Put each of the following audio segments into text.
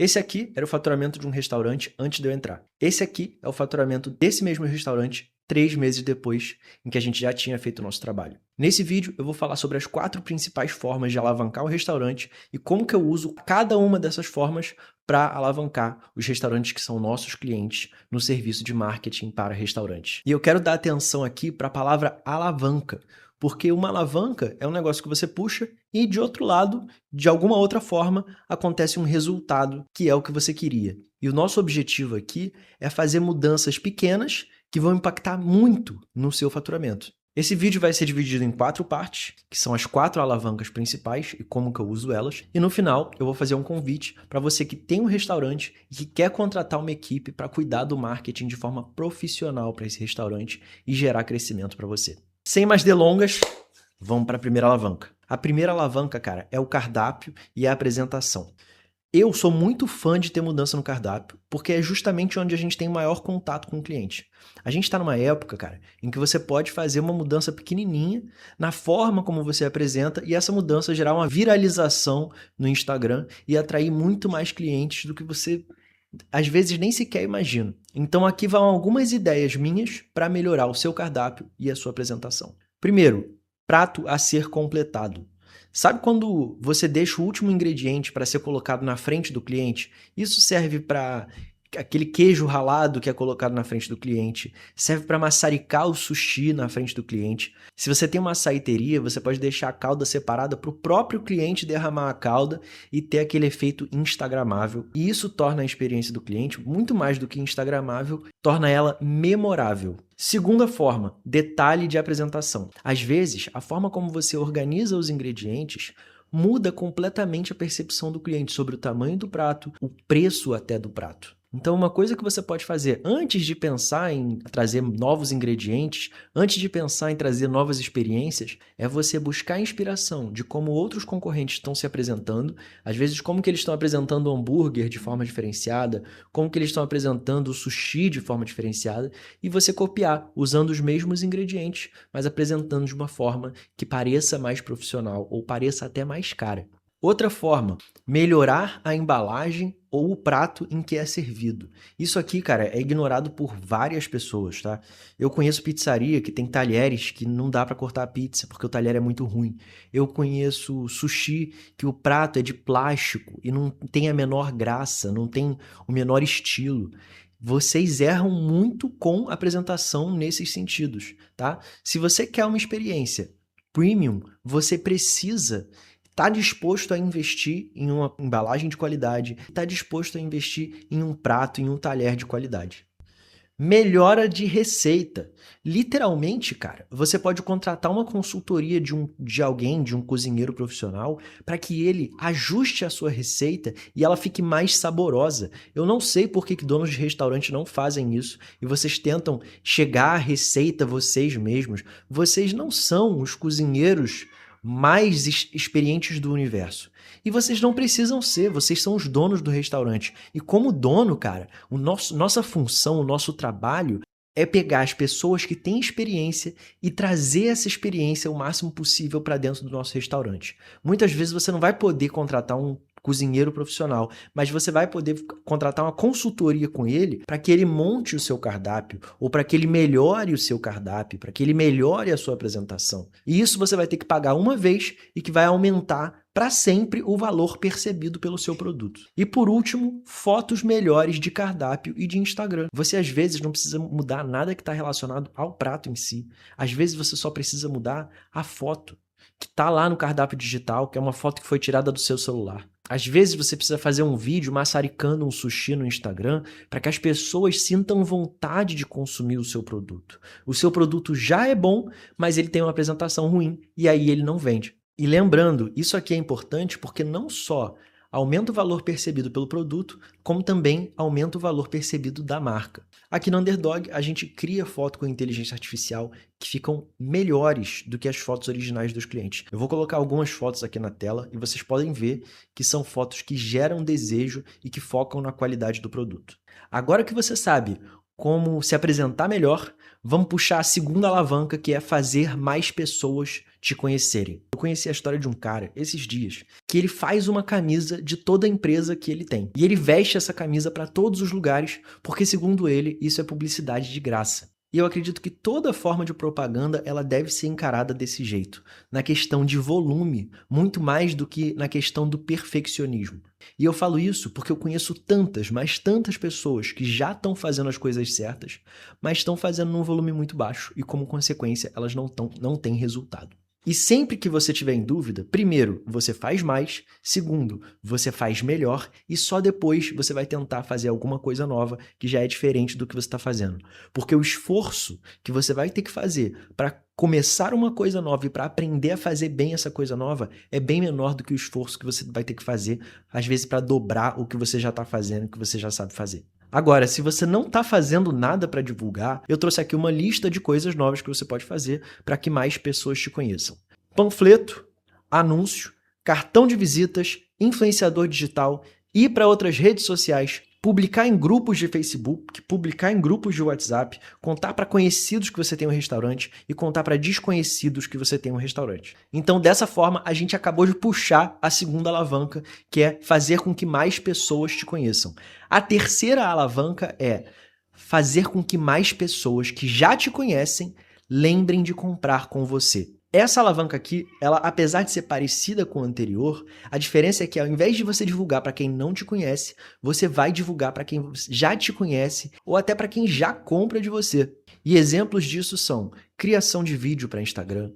Esse aqui era o faturamento de um restaurante antes de eu entrar. Esse aqui é o faturamento desse mesmo restaurante 3 meses depois em que a gente já tinha feito o nosso trabalho. Nesse vídeo eu vou falar sobre as 4 principais formas de alavancar o restaurante e como que eu uso cada uma dessas formas para alavancar os restaurantes que são nossos clientes no serviço de marketing para restaurantes. E eu quero dar atenção aqui para a palavra alavanca, porque uma alavanca é um negócio que você puxa e, de outro lado, de alguma outra forma, acontece um resultado que é o que você queria. E o nosso objetivo aqui é fazer mudanças pequenas que vão impactar muito no seu faturamento. Esse vídeo vai ser dividido em 4 partes, que são as 4 alavancas principais e como que eu uso elas. E no final, eu vou fazer um convite para você que tem um restaurante e que quer contratar uma equipe para cuidar do marketing de forma profissional para esse restaurante e gerar crescimento para você. Sem mais delongas, vamos para a primeira alavanca. A primeira alavanca, cara, é o cardápio e a apresentação. Eu sou muito fã de ter mudança no cardápio, porque é justamente onde a gente tem maior contato com o cliente. A gente está numa época, cara, em que você pode fazer uma mudança pequenininha na forma como você apresenta e essa mudança gerar uma viralização no Instagram e atrair muito mais clientes do que você às vezes nem sequer imagina. Então aqui vão algumas ideias minhas para melhorar o seu cardápio e a sua apresentação. Primeiro, prato a ser completado. Sabe quando você deixa o último ingrediente para ser colocado na frente do cliente? Isso serve para aquele queijo ralado que é colocado na frente do cliente, serve para maçaricar o sushi na frente do cliente. Se você tem uma açaiteria, você pode deixar a calda separada para o próprio cliente derramar a calda e ter aquele efeito instagramável. E isso torna a experiência do cliente muito mais do que instagramável, torna ela memorável. Segunda forma, detalhe de apresentação. Às vezes, a forma como você organiza os ingredientes muda completamente a percepção do cliente sobre o tamanho do prato, o preço até do prato. Então, uma coisa que você pode fazer antes de pensar em trazer novos ingredientes, antes de pensar em trazer novas experiências, é você buscar inspiração de como outros concorrentes estão se apresentando, às vezes como que eles estão apresentando o hambúrguer de forma diferenciada, como que eles estão apresentando o sushi de forma diferenciada, e você copiar usando os mesmos ingredientes, mas apresentando de uma forma que pareça mais profissional ou pareça até mais cara. Outra forma, melhorar a embalagem ou o prato em que é servido. Isso aqui, cara, é ignorado por várias pessoas, tá? Eu conheço pizzaria que tem talheres que não dá para cortar a pizza porque o talher é muito ruim. Eu conheço sushi que o prato é de plástico e não tem a menor graça, não tem o menor estilo. Vocês erram muito com a apresentação nesses sentidos, tá? Se você quer uma experiência premium, você precisa está disposto a investir em uma embalagem de qualidade, está disposto a investir em um prato, em um talher de qualidade. Melhora de receita. Literalmente, cara, você pode contratar uma consultoria de alguém, de um cozinheiro profissional, para que ele ajuste a sua receita e ela fique mais saborosa. Eu não sei por que donos de restaurante não fazem isso e vocês tentam chegar à receita vocês mesmos. Vocês não são os cozinheiros mais experientes do universo. E vocês não precisam ser, vocês são os donos do restaurante. E como dono, cara, nossa função, o nosso trabalho é pegar as pessoas que têm experiência e trazer essa experiência o máximo possível para dentro do nosso restaurante. Muitas vezes você não vai poder contratar um cozinheiro profissional, mas você vai poder contratar uma consultoria com ele para que ele monte o seu cardápio ou para que ele melhore o seu cardápio, para que ele melhore a sua apresentação. E isso você vai ter que pagar uma vez e que vai aumentar para sempre o valor percebido pelo seu produto. E por último, fotos melhores de cardápio e de Instagram. Você às vezes não precisa mudar nada que está relacionado ao prato em si. Às vezes você só precisa mudar a foto que está lá no cardápio digital, que é uma foto que foi tirada do seu celular. Às vezes você precisa fazer um vídeo maçaricando um sushi no Instagram para que as pessoas sintam vontade de consumir o seu produto. O seu produto já é bom, mas ele tem uma apresentação ruim e aí ele não vende. E lembrando, isso aqui é importante porque não só aumenta o valor percebido pelo produto, como também aumenta o valor percebido da marca. Aqui no Underdog, a gente cria foto com inteligência artificial que ficam melhores do que as fotos originais dos clientes. Eu vou colocar algumas fotos aqui na tela e vocês podem ver que são fotos que geram desejo e que focam na qualidade do produto. Agora que você sabe como se apresentar melhor, vamos puxar a segunda alavanca, que é fazer mais pessoas te conhecerem. Eu conheci a história de um cara, esses dias, que ele faz uma camisa de toda a empresa que ele tem. E ele veste essa camisa para todos os lugares, porque segundo ele, isso é publicidade de graça. E eu acredito que toda forma de propaganda ela deve ser encarada desse jeito, na questão de volume, muito mais do que na questão do perfeccionismo. E eu falo isso porque eu conheço tantas, mas tantas pessoas que já estão fazendo as coisas certas, mas estão fazendo num volume muito baixo e, como consequência, elas não têm resultado. E sempre que você tiver em dúvida, primeiro, você faz mais, segundo, você faz melhor e só depois você vai tentar fazer alguma coisa nova que já é diferente do que você está fazendo. Porque o esforço que você vai ter que fazer para começar uma coisa nova e para aprender a fazer bem essa coisa nova é bem menor do que o esforço que você vai ter que fazer, às vezes, para dobrar o que você já está fazendo, o que você já sabe fazer. Agora, se você não está fazendo nada para divulgar, eu trouxe aqui uma lista de coisas novas que você pode fazer para que mais pessoas te conheçam. Panfleto, anúncio, cartão de visitas, influenciador digital, ir para outras redes sociais, publicar em grupos de Facebook, publicar em grupos de WhatsApp, contar para conhecidos que você tem um restaurante e contar para desconhecidos que você tem um restaurante. Então, dessa forma, a gente acabou de puxar a segunda alavanca, que é fazer com que mais pessoas te conheçam. A terceira alavanca é fazer com que mais pessoas que já te conhecem lembrem de comprar com você. Essa alavanca aqui, ela, apesar de ser parecida com a anterior, a diferença é que ao invés de você divulgar para quem não te conhece, você vai divulgar para quem já te conhece ou até para quem já compra de você. E exemplos disso são criação de vídeo para Instagram,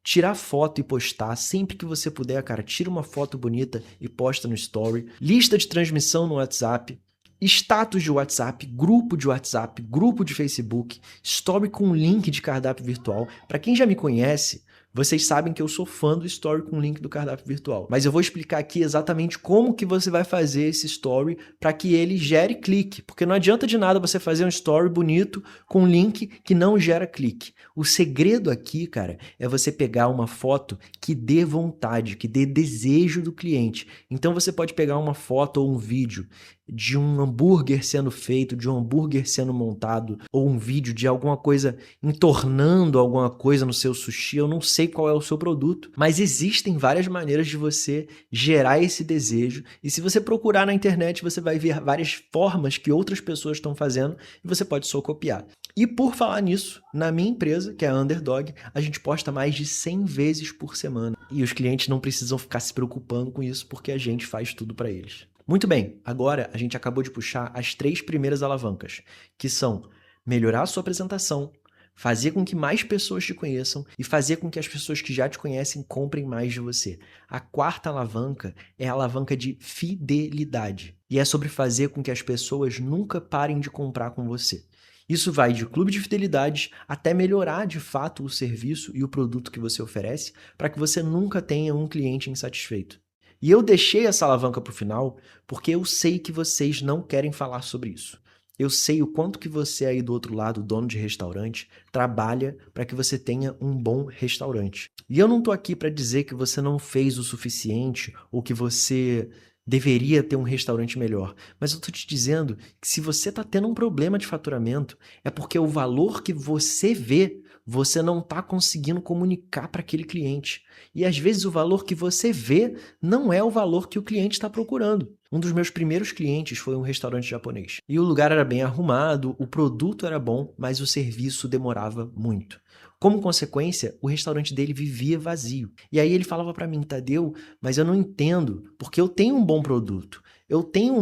tirar foto e postar sempre que você puder, cara, tira uma foto bonita e posta no story, lista de transmissão no WhatsApp, status de WhatsApp, grupo de Facebook, story com link de cardápio virtual. Para quem já me conhece, vocês sabem que eu sou fã do story com link do cardápio virtual. Mas eu vou explicar aqui exatamente como que você vai fazer esse story para que ele gere clique. Porque não adianta de nada você fazer um story bonito com link que não gera clique. O segredo aqui, cara, é você pegar uma foto que dê vontade, que dê desejo do cliente. Então você pode pegar uma foto ou um vídeo de um hambúrguer sendo feito, de um hambúrguer sendo montado, ou um vídeo de alguma coisa entornando alguma coisa no seu sushi. Eu não sei qual é o seu produto, mas existem várias maneiras de você gerar esse desejo, e se você procurar na internet, você vai ver várias formas que outras pessoas estão fazendo e você pode só copiar. E por falar nisso, na minha empresa, que é a Underdog, a gente posta mais de 100 vezes por semana, e os clientes não precisam ficar se preocupando com isso porque a gente faz tudo para eles. Muito bem, agora a gente acabou de puxar as 3 primeiras alavancas, que são melhorar a sua apresentação, fazer com que mais pessoas te conheçam e fazer com que as pessoas que já te conhecem comprem mais de você. A quarta alavanca é a alavanca de fidelidade, e é sobre fazer com que as pessoas nunca parem de comprar com você. Isso vai de clube de fidelidades até melhorar de fato o serviço e o produto que você oferece para que você nunca tenha um cliente insatisfeito. E eu deixei essa alavanca para o final porque eu sei que vocês não querem falar sobre isso. Eu sei o quanto que você aí do outro lado, dono de restaurante, trabalha para que você tenha um bom restaurante. E eu não estou aqui para dizer que você não fez o suficiente ou que você deveria ter um restaurante melhor. Mas eu estou te dizendo que se você está tendo um problema de faturamento, é porque o valor que você vê, você não está conseguindo comunicar para aquele cliente. E às vezes o valor que você vê não é o valor que o cliente está procurando. Um dos meus primeiros clientes foi um restaurante japonês. E o lugar era bem arrumado, o produto era bom, mas o serviço demorava muito. Como consequência, o restaurante dele vivia vazio. E aí ele falava para mim, Tadeu, mas eu não entendo, porque eu tenho um bom produto, eu tenho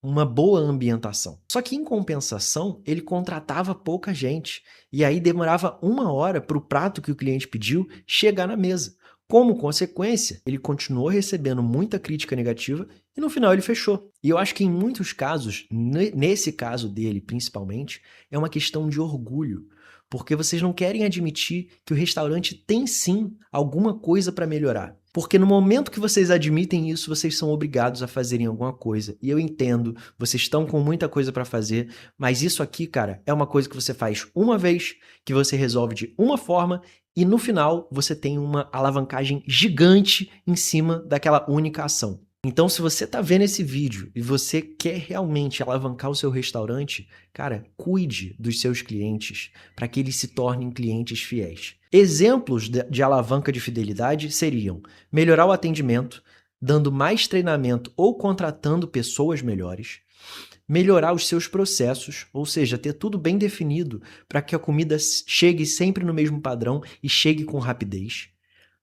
uma boa ambientação. Só que em compensação, ele contratava pouca gente. E aí demorava 1 hora para o prato que o cliente pediu chegar na mesa. Como consequência, ele continuou recebendo muita crítica negativa e no final ele fechou. E eu acho que em muitos casos, nesse caso dele principalmente, é uma questão de orgulho. Porque vocês não querem admitir que o restaurante tem sim alguma coisa para melhorar. Porque no momento que vocês admitem isso, vocês são obrigados a fazerem alguma coisa. E eu entendo, vocês estão com muita coisa para fazer, mas isso aqui, cara, é uma coisa que você faz uma vez, que você resolve de uma forma e no final você tem uma alavancagem gigante em cima daquela única ação. Então, se você tá vendo esse vídeo e você quer realmente alavancar o seu restaurante, cara, cuide dos seus clientes para que eles se tornem clientes fiéis. Exemplos de alavanca de fidelidade seriam melhorar o atendimento, dando mais treinamento ou contratando pessoas melhores, melhorar os seus processos, ou seja, ter tudo bem definido para que a comida chegue sempre no mesmo padrão e chegue com rapidez.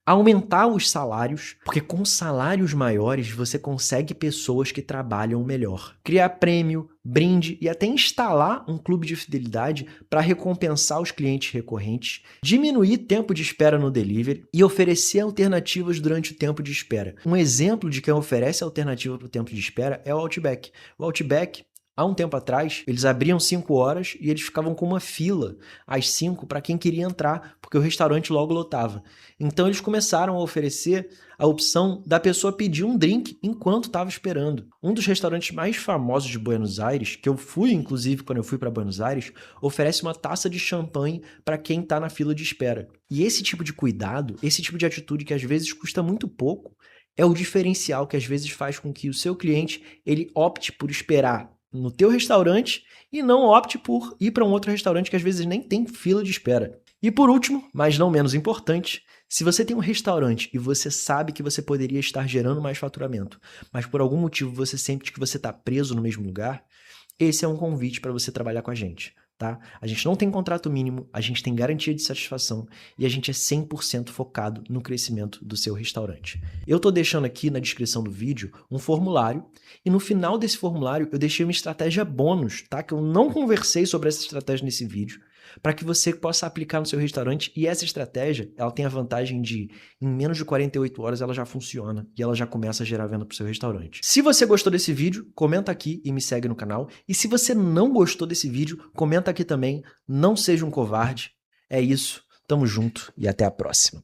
Aumentar os salários, porque com salários maiores você consegue pessoas que trabalham melhor. Criar prêmio, brinde e até instalar um clube de fidelidade para recompensar os clientes recorrentes. Diminuir tempo de espera no delivery e oferecer alternativas durante o tempo de espera. Um exemplo de quem oferece alternativa para o tempo de espera é o Outback. O Outback, há um tempo atrás, eles abriam 5 horas e eles ficavam com uma fila às 5 para quem queria entrar, porque o restaurante logo lotava. Então eles começaram a oferecer a opção da pessoa pedir um drink enquanto estava esperando. Um dos restaurantes mais famosos de Buenos Aires, que eu fui inclusive quando eu fui para Buenos Aires, oferece uma taça de champanhe para quem está na fila de espera. E esse tipo de cuidado, esse tipo de atitude que às vezes custa muito pouco, é o diferencial que às vezes faz com que o seu cliente ele opte por esperar no teu restaurante e não opte por ir para um outro restaurante que às vezes nem tem fila de espera. E por último, mas não menos importante, se você tem um restaurante e você sabe que você poderia estar gerando mais faturamento, mas por algum motivo você sente que você está preso no mesmo lugar, esse é um convite para você trabalhar com a gente. Tá? A gente não tem contrato mínimo, a gente tem garantia de satisfação e a gente é 100% focado no crescimento do seu restaurante. Eu tô deixando aqui na descrição do vídeo um formulário e no final desse formulário eu deixei uma estratégia bônus, tá? Que eu não conversei sobre essa estratégia nesse vídeo, para que você possa aplicar no seu restaurante e essa estratégia, ela tem a vantagem de em menos de 48 horas ela já funciona e ela já começa a gerar venda para o seu restaurante. Se você gostou desse vídeo, comenta aqui e me segue no canal. E se você não gostou desse vídeo, comenta aqui também. Não seja um covarde. É isso, tamo junto e até a próxima.